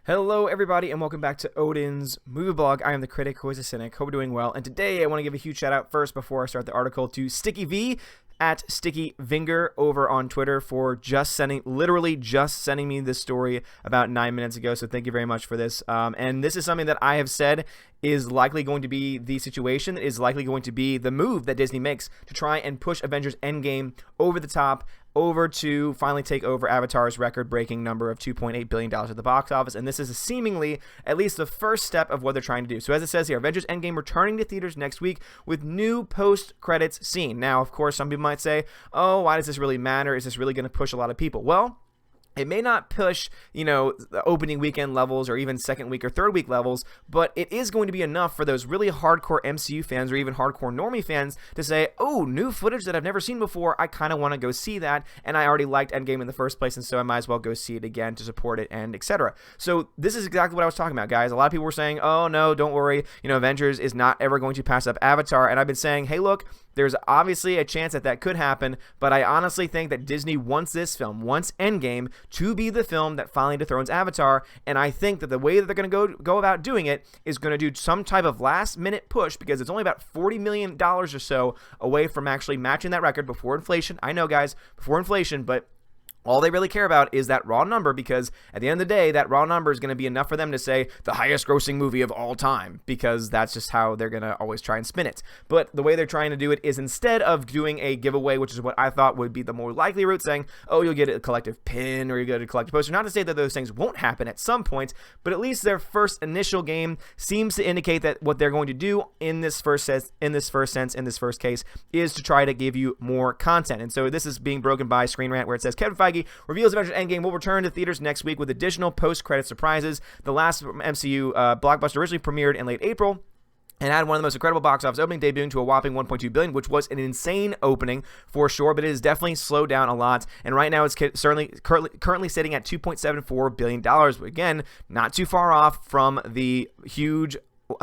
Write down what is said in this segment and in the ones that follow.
Hello, everybody, and welcome back to Odin's Movie Blog. I am the critic who is a cynic. Hope you're doing well. And today, I want to give a huge shout out first before I start the article to Sticky V at Sticky Vinger over on Twitter for literally just sending me this story about 9 minutes ago. So thank you very much for this. And this is something that I have said is likely going to be the situation, is likely going to be the move that Disney makes to try and push Avengers Endgame over the top, over to finally take over Avatar's record-breaking number of $2.8 billion at the box office, and this is seemingly at least the first step of what they're trying to do. So as it says here, Avengers Endgame returning to theaters next week with new post-credits scene. Now, of course, some people might say, oh, why does this really matter? Is this really going to push a lot of people? Well, it may not push, the opening weekend levels or even second week or third week levels, but it is going to be enough for those really hardcore MCU fans or even hardcore normie fans to say, oh, new footage that I've never seen before, I kind of want to go see that, and I already liked Endgame in the first place, and so I might as well go see it again to support it, and etc. So this is exactly what I was talking about, guys. A lot of people were saying, oh, no, don't worry, Avengers is not ever going to pass up Avatar, and I've been saying, hey, look, there's obviously a chance that could happen, but I honestly think that Disney wants this film, wants Endgame, to be the film that finally dethrones Avatar, and I think that the way that they're going to go about doing it is going to do some type of last-minute push, because it's only about $40 million or so away from actually matching that record before inflation. I know, guys, before inflation, but all they really care about is that raw number, because at the end of the day, that raw number is going to be enough for them to say the highest grossing movie of all time, because that's just how they're going to always try and spin it. But the way they're trying to do it is, instead of doing a giveaway, which is what I thought would be the more likely route, saying, oh, you'll get a collective pin or you get a collective poster. Not to say that those things won't happen at some point, but at least their first initial game seems to indicate that what they're going to do in this first case, is to try to give you more content. And so this is being broken by Screen Rant, where it says, Kevin Feige reveals Avengers Endgame will return to theaters next week with additional post-credit surprises. The last MCU blockbuster originally premiered in late April and had one of the most incredible box office opening, debuting to a whopping $1.2 billion, which was an insane opening for sure, but it has definitely slowed down a lot, and right now it's certainly currently sitting at $2.74 billion. Again, not too far off from the huge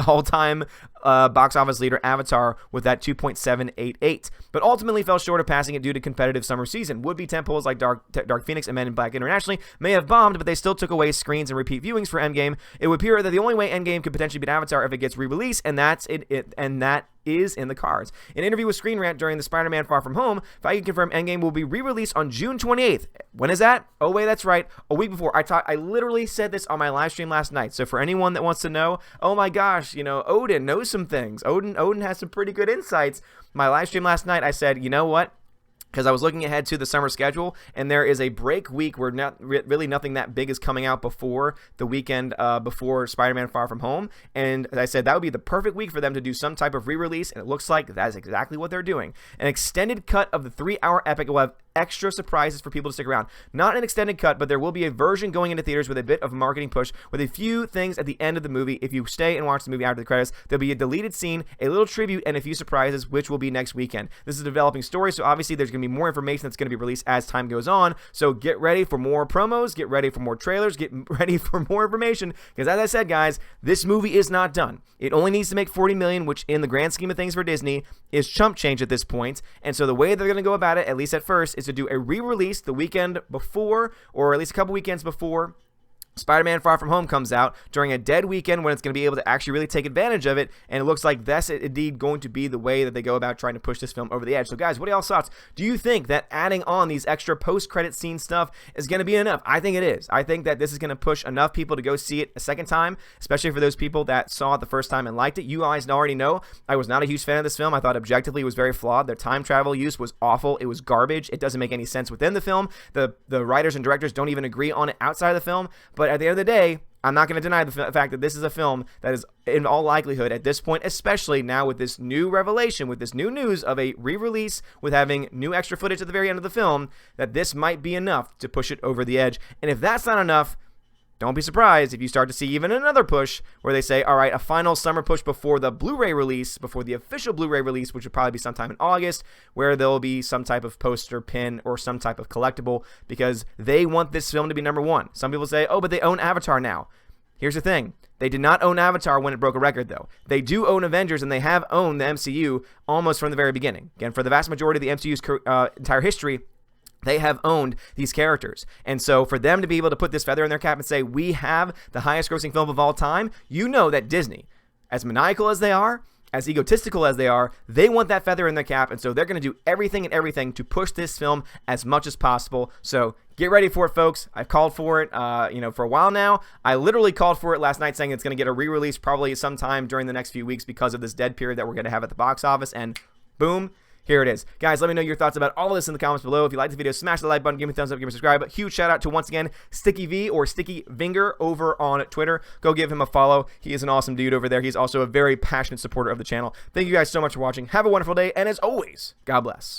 all-time box office leader Avatar with that 2.788, but ultimately fell short of passing it due to competitive summer season. Would-be tentpoles like Dark Phoenix and Men in Black internationally may have bombed, but they still took away screens and repeat viewings for Endgame. It would appear that the only way Endgame could potentially beat Avatar if it gets re-released, and that is in the cards. In an interview with Screen Rant during the Spider-Man Far From Home, Feige confirmed Endgame will be re-released on June 28th. When is that? Oh wait, that's right, a week before. I literally said this on my live stream last night, so for anyone that wants to know, oh my gosh, Odin knows some things. Odin has some pretty good insights. My live stream last night, I said, you know what? Because I was looking ahead to the summer schedule, and there is a break week where really nothing that big is coming out before the weekend before Spider-Man Far From Home, and as I said, that would be the perfect week for them to do some type of re-release, and it looks like that is exactly what they're doing. An extended cut of the 3-hour epic will have extra surprises for people to stick around. Not an extended cut, but there will be a version going into theaters with a bit of a marketing push, with a few things at the end of the movie. If you stay and watch the movie after the credits, there'll be a deleted scene, a little tribute, and a few surprises, which will be next weekend. This is a developing story, so obviously there's going to be more information that's going to be released as time goes on, so get ready for more promos, get ready for more trailers, get ready for more information, because as I said, guys, this movie is not done. It only needs to make $40 million, which in the grand scheme of things for Disney is chump change at this point, and so the way they're going to go about it, at least at first, is to do a re-release the weekend before, or at least a couple weekends before Spider-Man Far From Home comes out, during a dead weekend when it's going to be able to actually really take advantage of it, and it looks like that's indeed going to be the way that they go about trying to push this film over the edge. So guys, what are y'all's thoughts? Do you think that adding on these extra post-credit scene stuff is going to be enough? I think it is. I think that this is going to push enough people to go see it a second time, especially for those people that saw it the first time and liked it. You guys already know I was not a huge fan of this film. I thought objectively it was very flawed. Their time travel use was awful. It was garbage. It doesn't make any sense within the film. The writers and directors don't even agree on it outside of the film, but at the end of the day, I'm not going to deny the fact that this is a film that is, in all likelihood, at this point, especially now with this new revelation, with this new news of a re-release, with having new extra footage at the very end of the film, that this might be enough to push it over the edge. And if that's not enough, don't be surprised if you start to see even another push where they say, all right, a final summer push before the Blu-ray release, before the official Blu-ray release, which would probably be sometime in August, where there'll be some type of poster, pin, or some type of collectible, because they want this film to be number one. Some people say, oh, but they own Avatar now. Here's the thing. They did not own Avatar when it broke a record, though. They do own Avengers, and they have owned the MCU almost from the very beginning. Again, for the vast majority of the MCU's entire history, They have owned these characters. And so for them to be able to put this feather in their cap and say, we have the highest grossing film of all time, you know that Disney, as maniacal as they are, as egotistical as they are, they want that feather in their cap, and so they're going to do everything and everything to push this film as much as possible. So get ready for it, folks. I've called for it, for a while now. I literally called for it last night, saying it's going to get a re-release probably sometime during the next few weeks because of this dead period that we're going to have at the box office, and boom. Here it is. Guys, let me know your thoughts about all of this in the comments below. If you liked the video, smash the like button, give me a thumbs up, give me a subscribe. But huge shout out to, once again, Sticky V or Sticky Vinger over on Twitter. Go give him a follow. He is an awesome dude over there. He's also a very passionate supporter of the channel. Thank you guys so much for watching. Have a wonderful day. And as always, God bless.